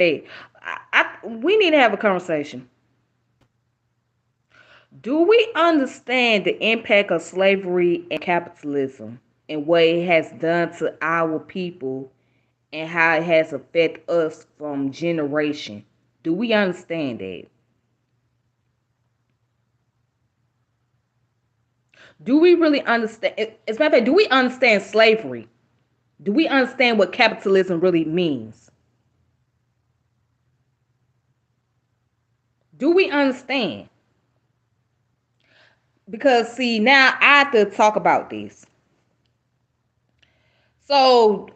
Hey, we need to have a conversation. Do we understand the impact of slavery and capitalism and what it has done to our people and how it has affected us from generation? Do we understand that? Do we really understand? As a matter of fact, do we understand slavery? Do we understand what capitalism really means? Do we understand? Because see, now I have to talk about this. So,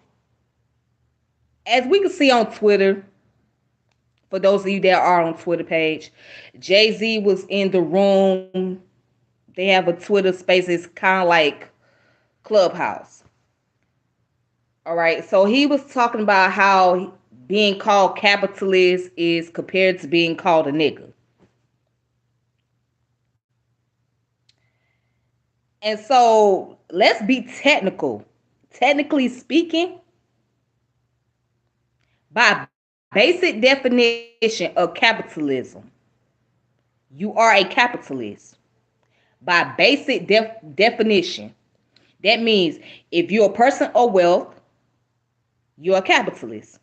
as we can see on Twitter, for those of you that are on Twitter page, Jay-Z was in the room. They have a Twitter space. It's kind of like Clubhouse. All right. So he was talking about how being called capitalist is compared to being called a nigga. And so let's be technical. Technically speaking, by basic definition of capitalism, you are a capitalist. By basic definition, that means if you're a person of wealth, you're a capitalist.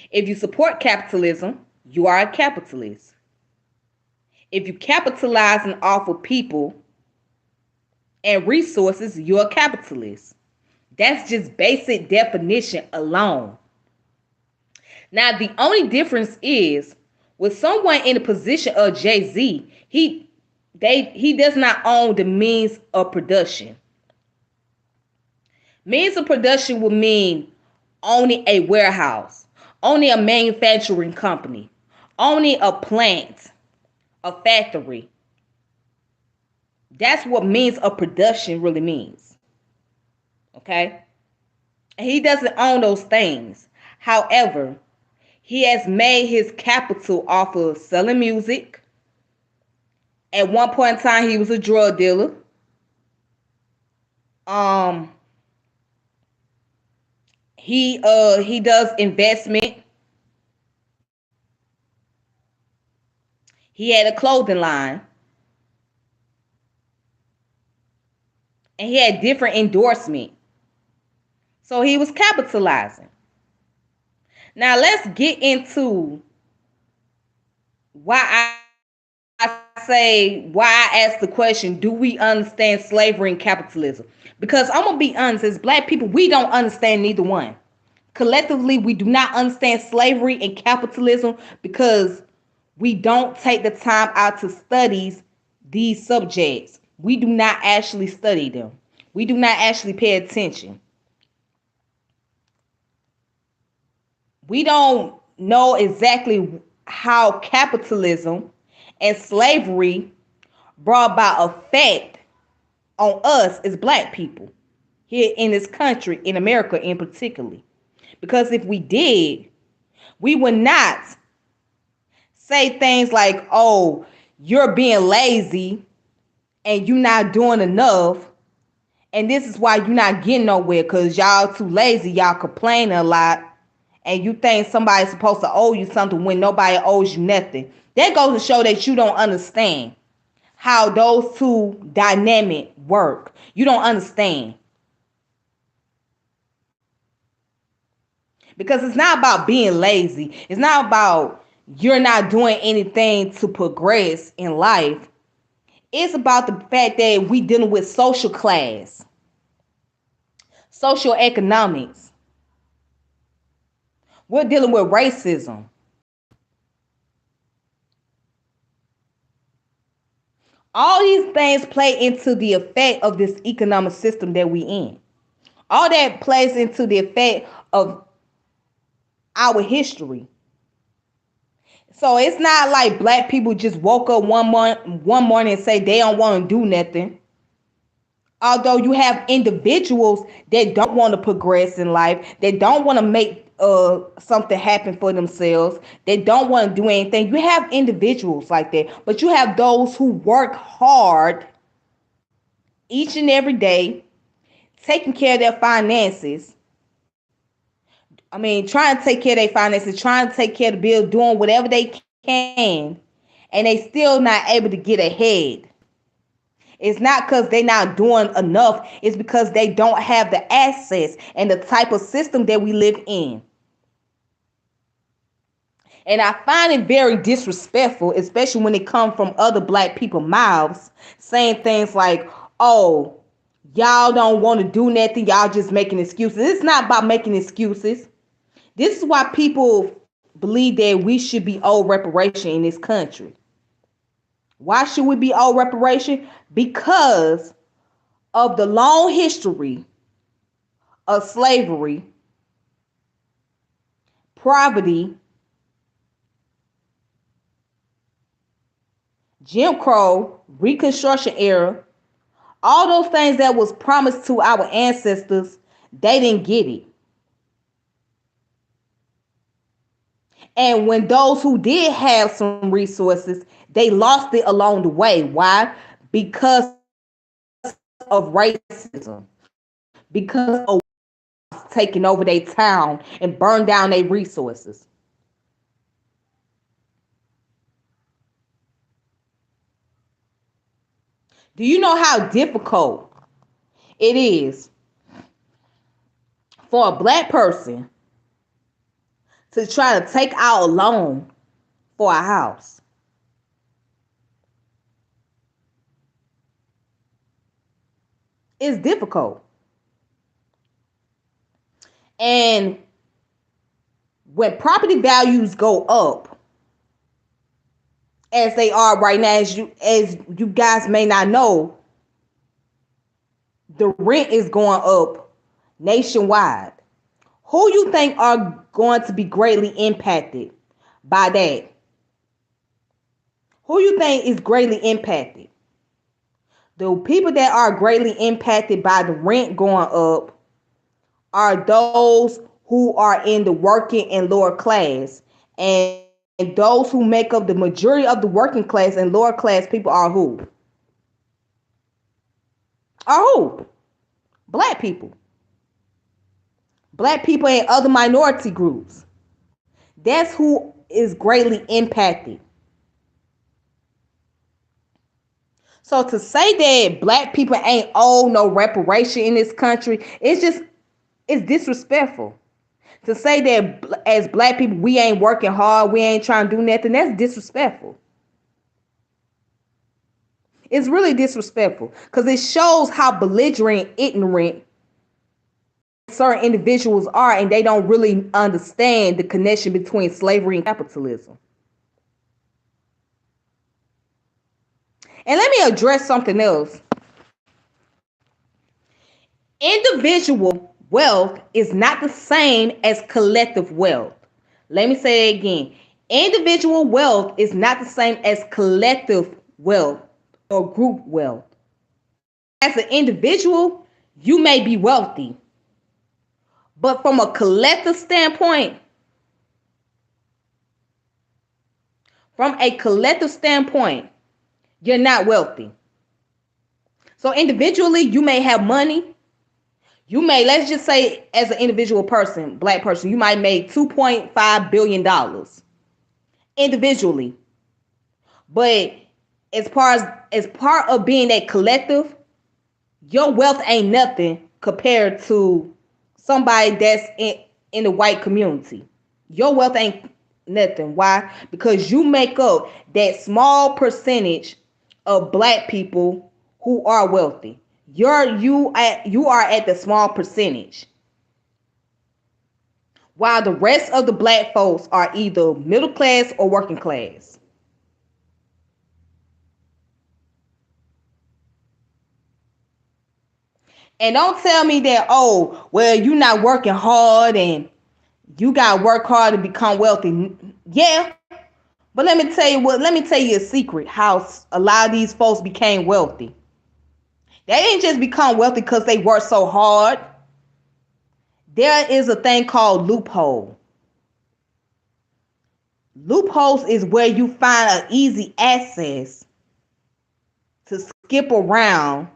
If you support capitalism, you are a capitalist. If you capitalizing off of people and resources, you're a capitalist. That's just basic definition alone. Now, the only difference is with someone in the position of Jay-Z, he does not own the means of production. Means of production would mean owning a warehouse, owning a manufacturing company, owning a plant, a factory. That's what means of production really means. Okay? And he doesn't own those things. However, he has made his capital off of selling music. At one point in time, he was a drug dealer. Um, he does investment. He had a clothing line, and he had different endorsement. So he was capitalizing. Now let's get into why why I ask the question, do we understand slavery and capitalism? Because I'm gonna be honest, as black people, we don't understand neither one. Collectively, we do not understand slavery and capitalism because we don't take the time out to study these subjects. We do not actually study them. We do not actually pay attention. We don't know exactly how capitalism and slavery brought about effect on us as black people here in this country, in America in particularly. Because if we did, we would not say things like, oh, you're being lazy and you're not doing enough. And this is why you're not getting nowhere because y'all too lazy. Y'all complain a lot. And you think somebody's supposed to owe you something when nobody owes you nothing. That goes to show that you don't understand how those two dynamic work. You don't understand. Because it's not about being lazy. It's not about you're not doing anything to progress in life. It's about the fact that we dealing with social class, social economics. We're dealing with racism. All these things play into the effect of this economic system that we in. All that plays into the effect of our history. So it's not like black people just woke up one morning and say they don't want to do nothing. Although you have individuals that don't want to progress in life, that don't want to make something happen for themselves, they don't want to do anything. You have individuals like that, but you have those who work hard each and every day, taking care of their finances, I mean, trying to take care of their finances, trying to take care of the bill, doing whatever they can, and they still not able to get ahead. It's not because they're not doing enough. It's because they don't have the access and the type of system that we live in. And I find it very disrespectful, especially when it comes from other black people mouths, saying things like, oh, y'all don't want to do nothing, y'all just making excuses. It's not about making excuses. This is why people believe that we should be owed reparation in this country. Why should we be owed reparation? Because of the long history of slavery, poverty, Jim Crow, Reconstruction era, all those things that was promised to our ancestors, they didn't get it. And when those who did have some resources, they lost it along the way. Why? Because of racism. Because of taking over their town and burn down their resources. Do you know how difficult it is for a black person to try to take out a loan for a house? It's difficult. And when property values go up, as they are right now, as you guys may not know, the rent is going up nationwide. Who you think are going to be greatly impacted by that? Who you think is greatly impacted? The people that are greatly impacted by the rent going up are those who are in the working and lower class. And those who make up the majority of the working class and lower class people are who? Are who? Black people. Black people and other minority groups. That's who is greatly impacted. So to say that black people ain't owed no reparation in this country, it's disrespectful. To say that as black people we ain't working hard, we ain't trying to do nothing, that's disrespectful. It's really disrespectful because it shows how belligerent, ignorant certain individuals are, and they don't really understand the connection between slavery and capitalism. And let me address something else. Individual wealth is not the same as collective wealth. Let me say it again. Individual wealth is not the same as collective wealth or group wealth. As an individual, you may be wealthy, but from a collective standpoint, you're not wealthy. So individually, you may have money. You may, let's just say, as an individual person, black person, you might make $2.5 billion individually. But as part of being that collective, your wealth ain't nothing compared to somebody that's in the white community. Your wealth ain't nothing. Why? Because you make up that small percentage of black people who are wealthy. You are at the small percentage. While the rest of the black folks are either middle class or working class. And don't tell me that, oh, well, you're not working hard and you gotta work hard to become wealthy. Yeah, but let me tell you a secret how a lot of these folks became wealthy. They didn't just become wealthy because they worked so hard. There is a thing called loophole. Loopholes is where you find an easy access to skip around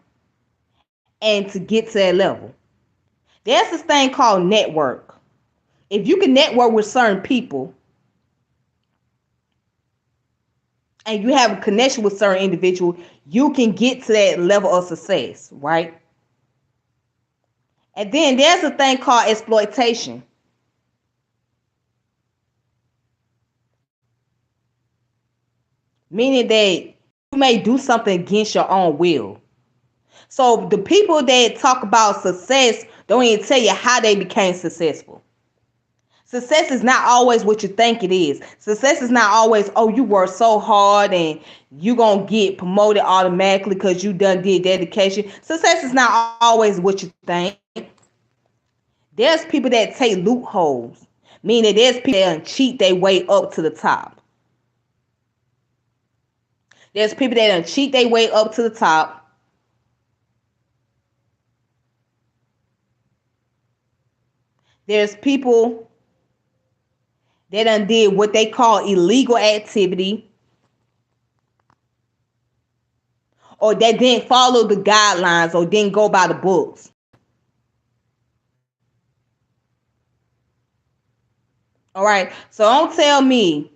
and to get to that level. There's this thing called network. If you can network with certain people and you have a connection with certain individuals, you can get to that level of success, right? And then there's a thing called exploitation, meaning that you may do something against your own will. So the people that talk about success don't even tell you how they became successful. Success is not always what you think it is. Success is not always, oh, you work so hard and you gonna get promoted automatically because you done did dedication. Success is not always what you think. There's people that take loopholes, meaning there's people that cheat their way up to the top. There's people that cheat their way up to the top. There's people that done did what they call illegal activity, or that didn't follow the guidelines or didn't go by the books. All right. So don't tell me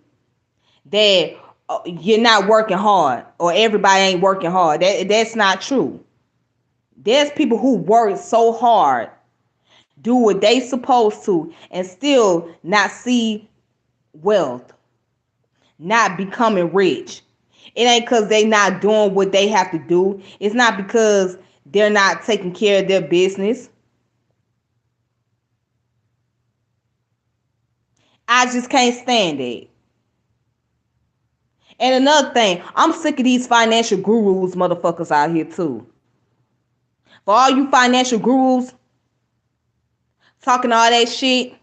that you're not working hard or everybody ain't working hard. That's not true. There's people who work so hard, do what they supposed to, and still not see wealth, not becoming rich. It ain't because they not doing what they have to do. It's not because they're not taking care of their business. I just can't stand it. And another thing, I'm sick of these financial gurus motherfuckers out here too. For all you financial gurus talking all that shit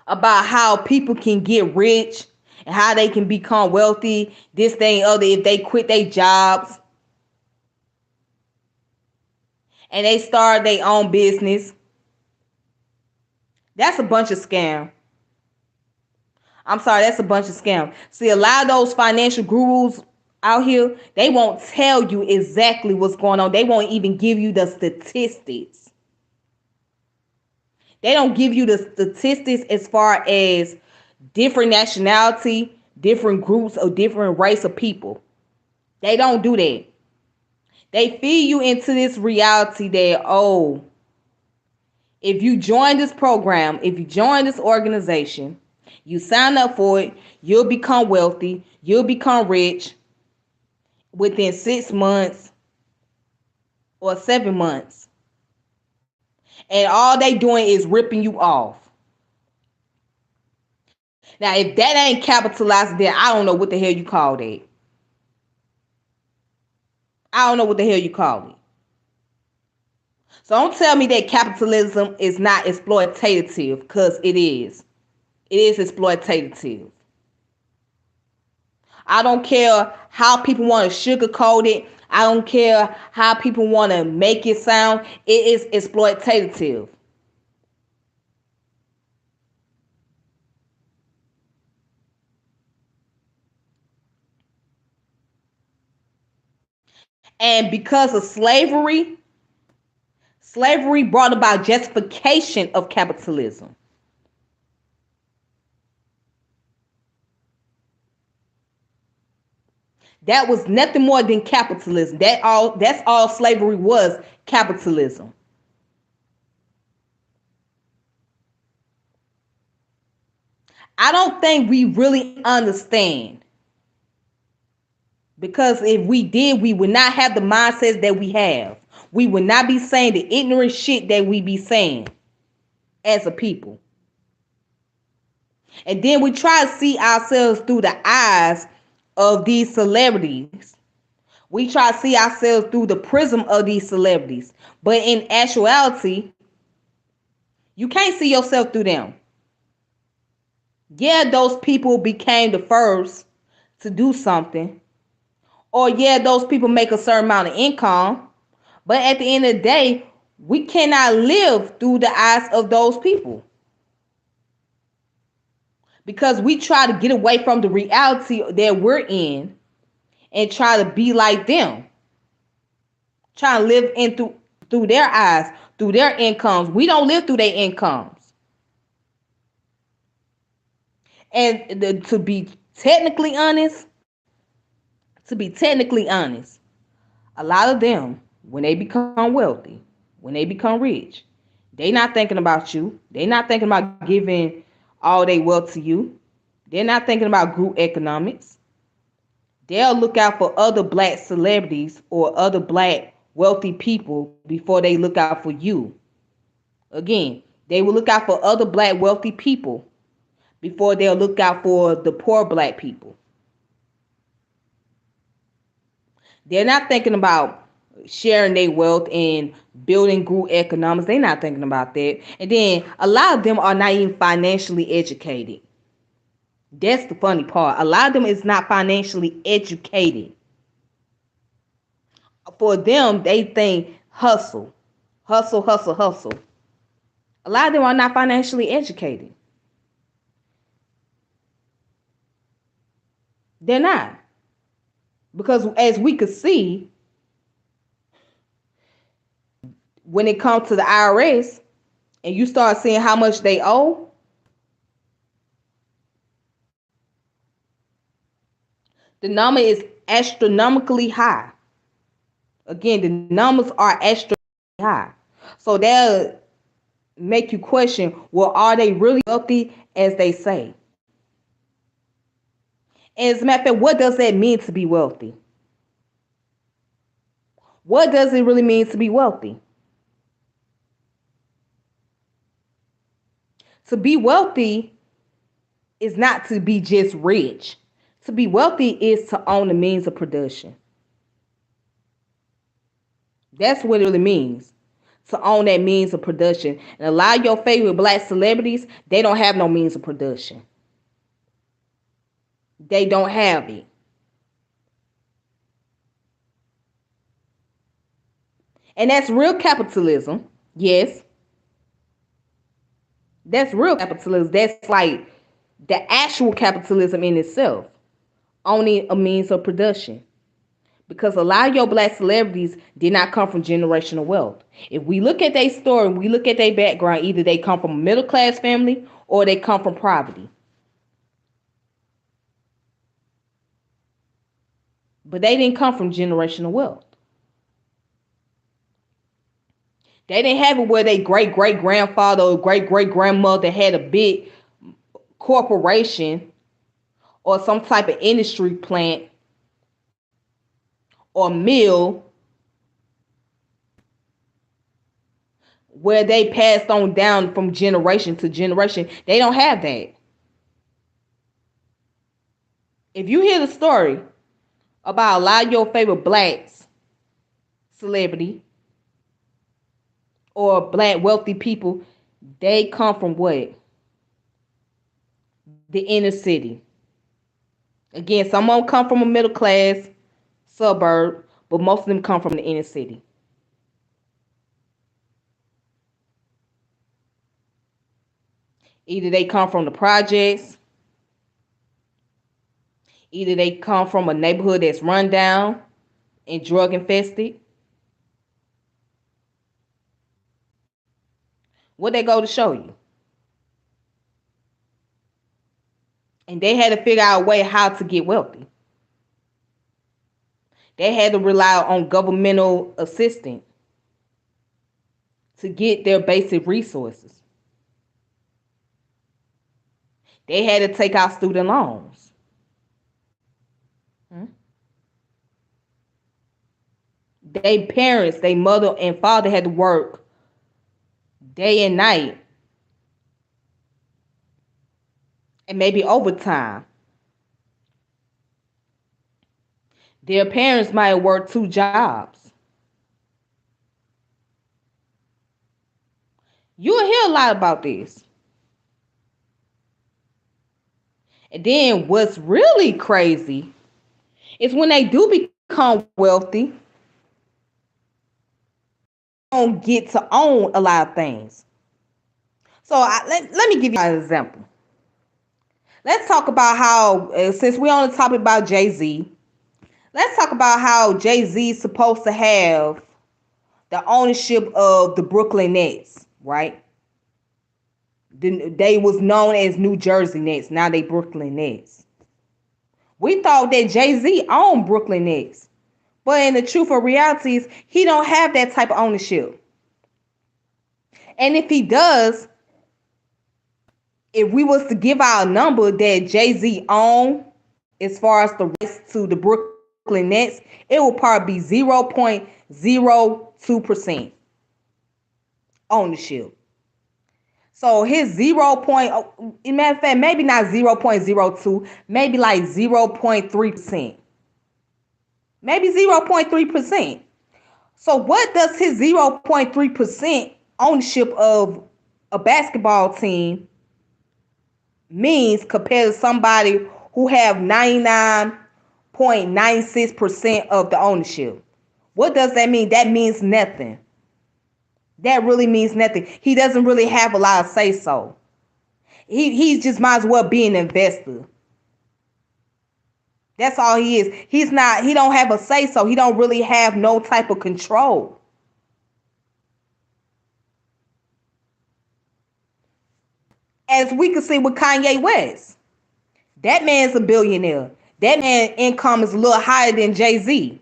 about how people can get rich and how they can become wealthy, this thing, other, if they quit their jobs and they start their own business. That's a bunch of scam. I'm sorry, that's a bunch of scam. See, a lot of those financial gurus out here, they won't tell you exactly what's going on. They won't even give you the statistics. They don't give you the statistics as far as different nationality, different groups, or different race of people. They don't do that. They feed you into this reality that, oh, if you join this program, if you join this organization, you sign up for it, you'll become wealthy, you'll become rich within 6 months or 7 months. And all they doing is ripping you off. Now, if that ain't capitalizing, then I don't know what the hell you call that. I don't know what the hell you call it. So don't tell me that capitalism is not exploitative, because it is. It is exploitative. I don't care how people want to sugarcoat it. I don't care how people want to make it sound. It is exploitative. And because of slavery brought about justification of capitalism. That was nothing more than capitalism. That's all slavery was, capitalism. I don't think we really understand, because if we did, we would not have the mindsets that we have. We would not be saying the ignorant shit that we be saying as a people. And then we try to see ourselves through the eyes of these celebrities. We try to see ourselves through the prism of these celebrities. But in actuality, you can't see yourself through them. Yeah, those people became the first to do something. Or yeah, those people make a certain amount of income. But at the end of the day, we cannot live through the eyes of those people, because we try to get away from the reality that we're in and try to be like them. Try to live in through their eyes, through their incomes. We don't live through their incomes. And to be technically honest, a lot of them, when they become wealthy, when they become rich, they not thinking about you. They not thinking about giving all their wealth to you. They're not thinking about group economics. They'll look out for other black celebrities or other black wealthy people before they look out for you. Again, they will look out for other black wealthy people before they'll look out for the poor black people. They're not thinking about sharing their wealth and building group economics. They're not thinking about that. And then a lot of them are not even financially educated. That's the funny part. A lot of them is not financially educated. For them, they think hustle, hustle, hustle, hustle. A lot of them are not financially educated. They're not. Because as we could see, when it comes to the IRS and you start seeing how much they owe, the number is astronomically high. Again, the numbers are astronomically high. So they'll make you question, well, are they really wealthy as they say? And as a matter of fact, what does that mean to be wealthy? What does it really mean to be wealthy? To be wealthy is not to be just rich. To be wealthy is to own the means of production. That's what it really means. To own that means of production. And a lot of your favorite black celebrities, they don't have no means of production. They don't have it. And that's real capitalism. Yes, that's real capitalism. That's like the actual capitalism in itself, owning a means of production. Because a lot of your black celebrities did not come from generational wealth. If we look at their story, we look at their background, either they come from a middle class family or they come from poverty. But they didn't come from generational wealth. They didn't have it where their great great grandfather or great great grandmother had a big corporation or some type of industry plant or mill where they passed on down from generation to generation. They don't have that. If you hear the story about a lot of your favorite blacks celebrity or black wealthy people, they come from what? The inner city. Again, some of them come from a middle class suburb, but most of them come from the inner city. Either they come from the projects, either they come from a neighborhood that's run down and drug infested. What they go to show you. And they had to figure out a way how to get wealthy. They had to rely on governmental assistance to get their basic resources. They had to take out student loans. Hmm? They parents, they mother and father had to work day and night and maybe overtime. Their parents might work two jobs. You'll hear a lot about this. And then what's really crazy is when they do become wealthy, they don't get to own a lot of things. So let me give you an example. Let's talk about how, since we're on the topic about Jay-Z, let's talk about how Jay-Z is supposed to have the ownership of the Brooklyn Nets, right? They was known as New Jersey Nets. Now they Brooklyn Nets. We thought that Jay-Z owned Brooklyn Nets. But in the truth of reality is he don't have that type of ownership. And if he does, if we was to give out a number that Jay-Z owned as far as the rights to the Brooklyn Nets, it will probably be 0.02% ownership. So his 0. Matter of fact, maybe not 0.02, maybe like 0.3%. Maybe 0.3%. So what does his 0.3% ownership of a basketball team means compared to somebody who have 99.96% of the ownership? What does that mean? That means nothing. That really means nothing. He doesn't really have a lot of say so. He just might as well be an investor. That's all he is. He don't have a say so. He don't really have no type of control. As we can see with Kanye West. That man's a billionaire. That man's income is a little higher than Jay-Z.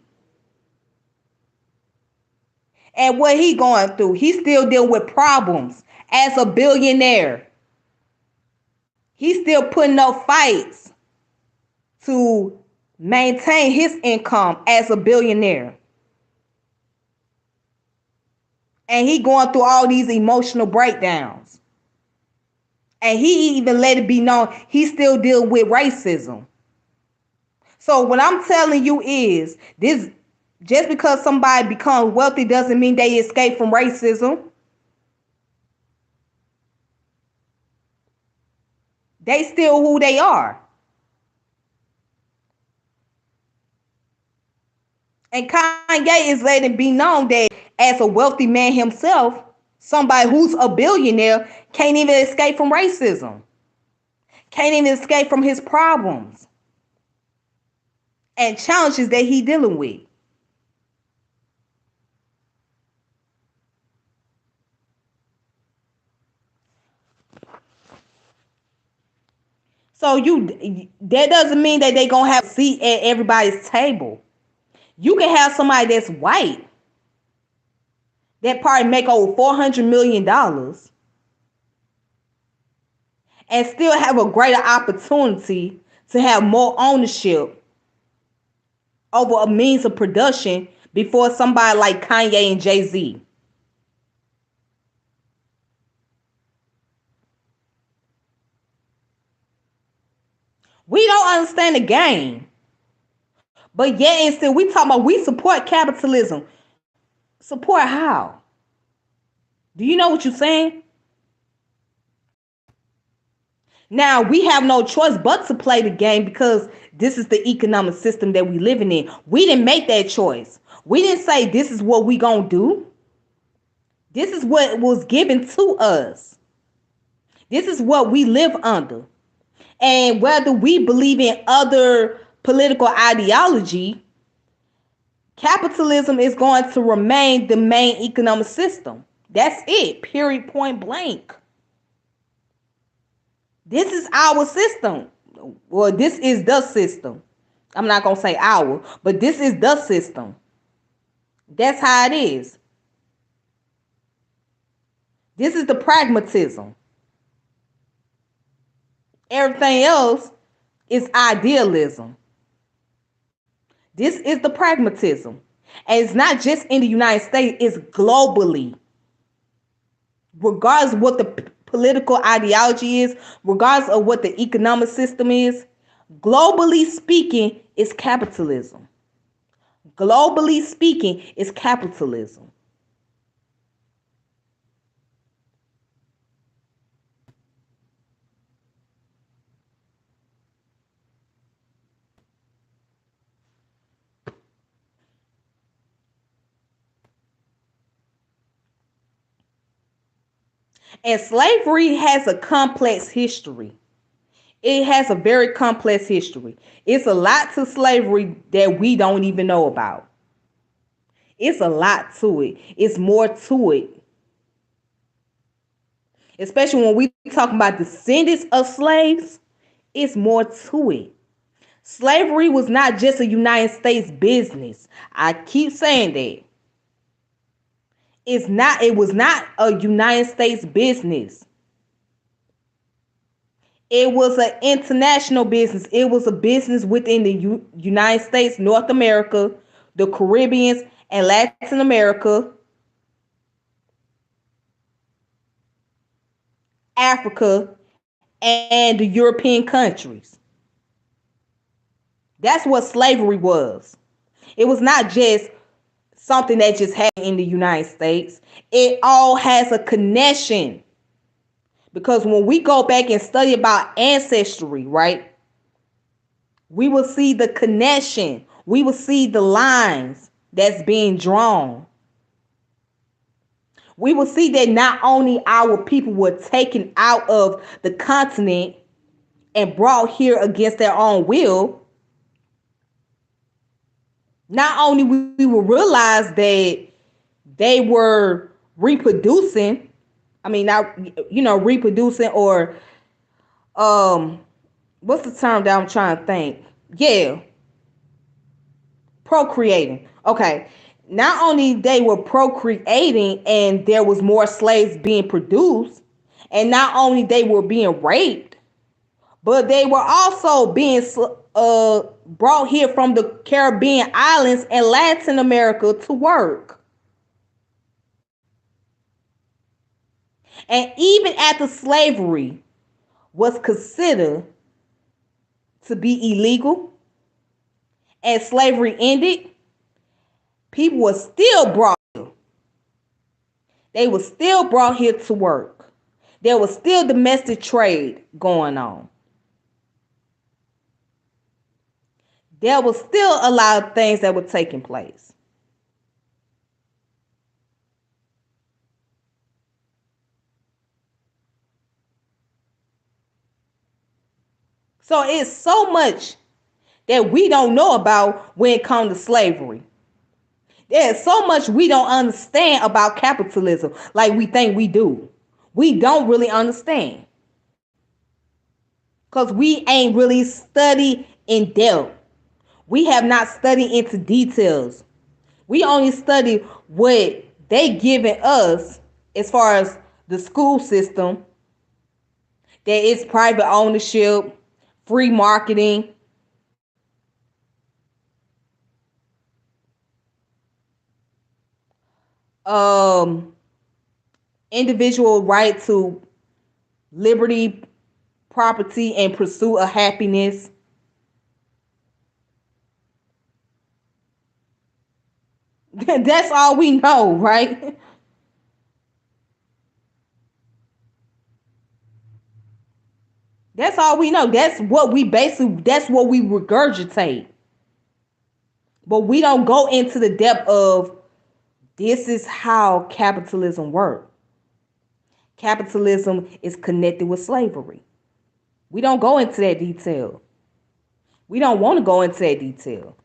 And what he going through, he still deal with problems as a billionaire. He's still putting up fights to maintain his income as a billionaire. And he going through all these emotional breakdowns. And he even let it be known he still deal with racism. So what I'm telling you is this: just because somebody becomes wealthy doesn't mean they escape from racism. They still who they are. And Kanye is letting it be known that as a wealthy man himself, somebody who's a billionaire can't even escape from racism. Can't even escape from his problems and challenges that he's dealing with. So that doesn't mean that they gonna have a seat at everybody's table. You can have somebody that's white that probably make over $400 million and still have a greater opportunity to have more ownership over a means of production before somebody like Kanye and Jay-Z. We don't understand the game. But yet and still we talking about we support capitalism. Support how? Do you know what you're saying? Now we have no choice but to play the game because this is the economic system that we living in. We didn't make that choice. We didn't say this is what we gonna do. This is what was given to us. This is what we live under. And whether we believe in other political ideology, capitalism is going to remain the main economic system. That's it. Period. Point blank. This is our system. Well, this is the system. I'm not going to say our, but this is the system. That's how it is. This is the pragmatism. Everything else is idealism. This is the pragmatism. And it's not just in the United States, it's globally. Regardless of what the political ideology is, regardless of what the economic system is, globally speaking, it's capitalism. Globally speaking, it's capitalism. And slavery has a complex history. It has a very complex history. It's a lot to slavery that we don't even know about. It's a lot to it. It's more to it. especially when we talk about descendants of slaves. It's more to it. Slavery was not just a United States business. I keep saying that. It was not a United States business. It was an international business. It was a business within the United States, North America, the Caribbeans, and Latin America, Africa, and the European countries. That's what slavery was. It was not just something that just happened in the United States. It all has a connection. Because when we go back and study about ancestry, right, we will see the connection. We will see the lines that's being drawn. We will see that not only our people were taken out of the continent and brought here against their own will, not only we will realize that they were reproducing, I mean, not, reproducing, or what's the term that I'm trying to think? Yeah, procreating. Okay. Not only they were procreating and there was more slaves being produced, and not only they were being raped, but they were also being brought here from the Caribbean islands and Latin America to work. And even after slavery was considered to be illegal and slavery ended, people were still brought here. They were still brought here to work. There was still domestic trade going on. There was still a lot of things that were taking place. So it's so much that we don't know about when it comes to slavery. There's so much we don't understand about capitalism like we think we do. We don't really understand. Because we ain't really studied in depth. We have not studied into details. We only study what they giving us as far as the school system, that it's private ownership, free marketing, um, individual right to liberty, property, and pursuit of happiness. That's all we know, right? That's all we know. That's what we regurgitate. But we don't go into the depth of this is how capitalism works. Capitalism is connected with slavery. We don't go into that detail. We don't want to go into that detail.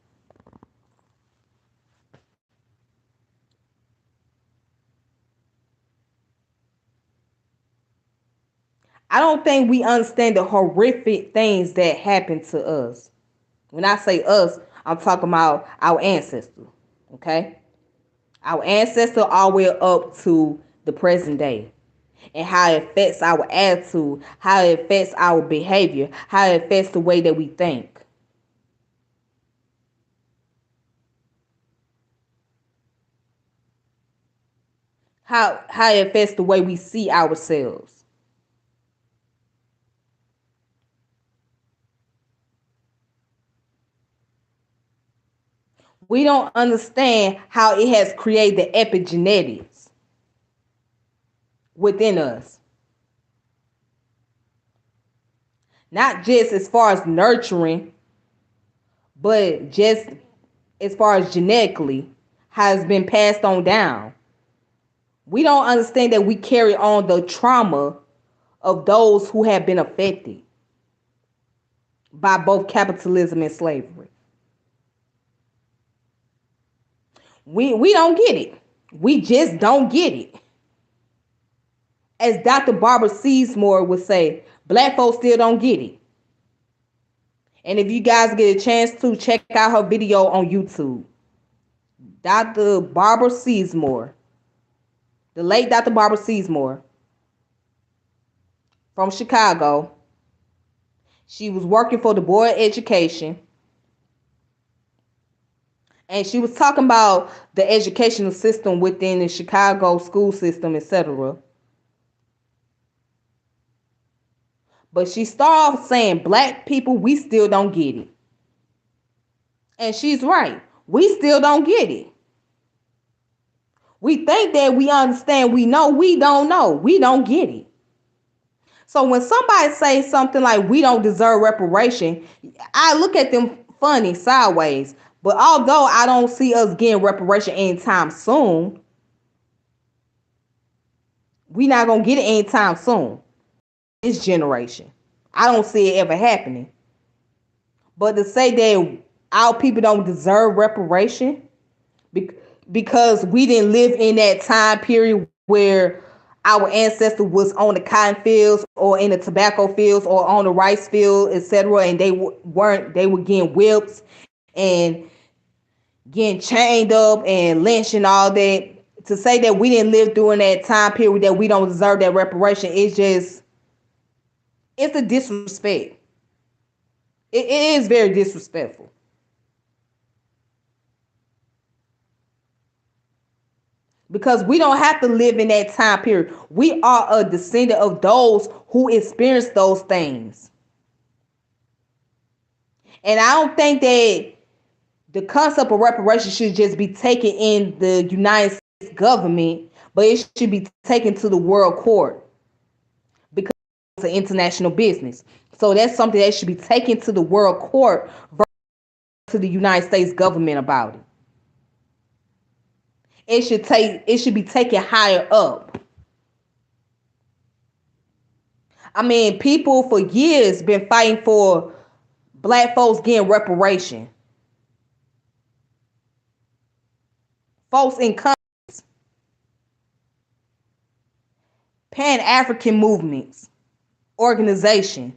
I don't think we understand the horrific things that happen to us. When I say us, I'm talking about our ancestors. Okay? Our ancestors all the way up to the present day. And how it affects our attitude, how it affects our behavior, how it affects the way that we think. How it affects the way we see ourselves. We don't understand how it has created the epigenetics within us. Not just as far as nurturing, but just as far as genetically, how it's been passed on down. We don't understand that we carry on the trauma of those who have been affected by both capitalism and slavery. We don't get it. We just don't get it. As Dr. Barbara Seymour would say, black folks still don't get it. And if you guys get a chance to check out her video on YouTube, Dr. Barbara Seymour, the late Dr. Barbara Seymour from Chicago. She was working for the Board of Education, and she was talking about the educational system within the Chicago school system, etc. But she started off saying, black people, we still don't get it. And she's right. We still don't get it. We think that we understand, we know, we don't know. We don't get it. So when somebody says something like we don't deserve reparation, I look at them funny sideways. But although I don't see us getting reparation anytime soon, we not going to get it anytime soon. This generation. I don't see it ever happening. But to say that our people don't deserve reparation because we didn't live in that time period where our ancestors was on the cotton fields or in the tobacco fields or on the rice field, etc., and they were getting whips and getting chained up and lynched and all that. To say that we didn't live during that time period, that we don't deserve that reparation, it's a disrespect. It is very disrespectful. Because we don't have to live in that time period. We are a descendant of those who experienced those things. And I don't think that the concept of reparation should just be taken in the United States government, but it should be taken to the world court because it's an international business. So that's something that should be taken to the world court versus to the United States government about it. It should be taken higher up. I mean, people for years been fighting for black folks getting reparation. Folks in countries, Pan-African movements, organization,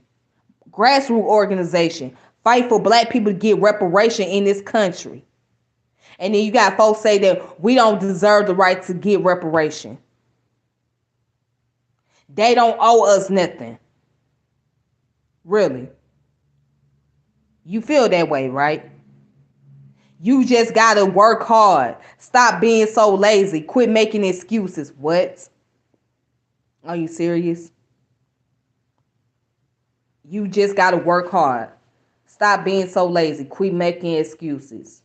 grassroots organization, fight for black people to get reparation in this country. And then you got folks say that we don't deserve the right to get reparation. They don't owe us nothing. Really. You feel that way, right? You just gotta work hard. Stop being so lazy. Quit making excuses. What? Are you serious? You just gotta work hard. Stop being so lazy. Quit making excuses.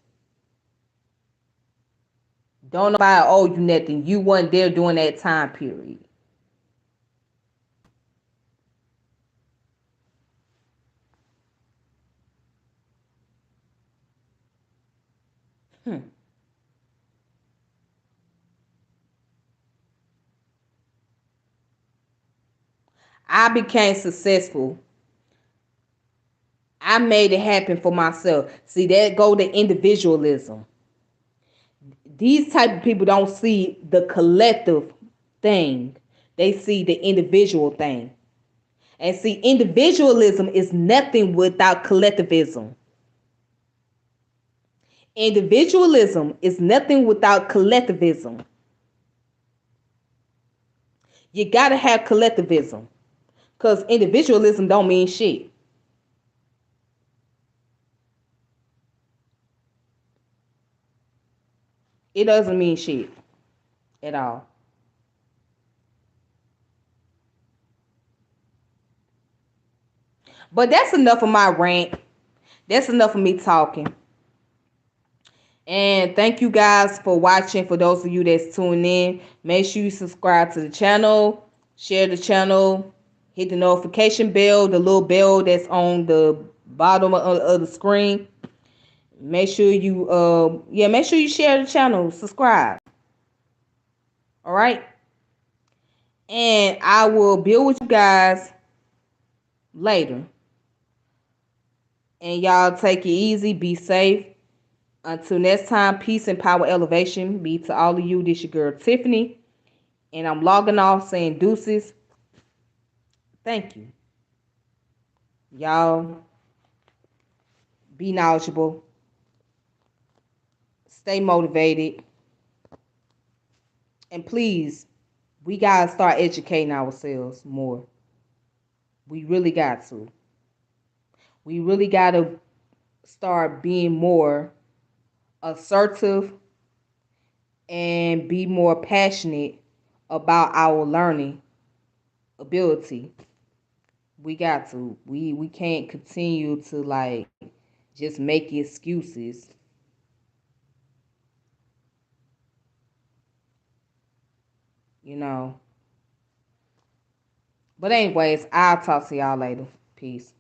Don't nobody owe you nothing. You weren't there during that time period. I became successful. I made it happen for myself. See, that go to individualism. These type of people don't see the collective thing. They see the individual thing. And see, individualism is nothing without collectivism. Individualism is nothing without collectivism. You gotta have collectivism. Because individualism don't mean shit. It doesn't mean shit at all. But that's enough of my rant. That's enough of me talking. And thank you guys for watching. For those of you that's tuning in, make sure you subscribe to the channel, share the channel, hit the notification bell, the little bell that's on the bottom of the screen. Make sure you make sure you share the channel, subscribe. All right? And I will build with you guys later. And y'all take it easy, be safe. Until next time, peace and power elevation be to all of you. This your girl Tiffany. And I'm logging off saying deuces. Thank you. Y'all be knowledgeable, stay motivated, and please, we gotta start educating ourselves more. We really got to. We really gotta start being more assertive and be more passionate about our learning ability. We got to. We can't continue to like just make excuses. You know. But anyways, I'll talk to y'all later. Peace.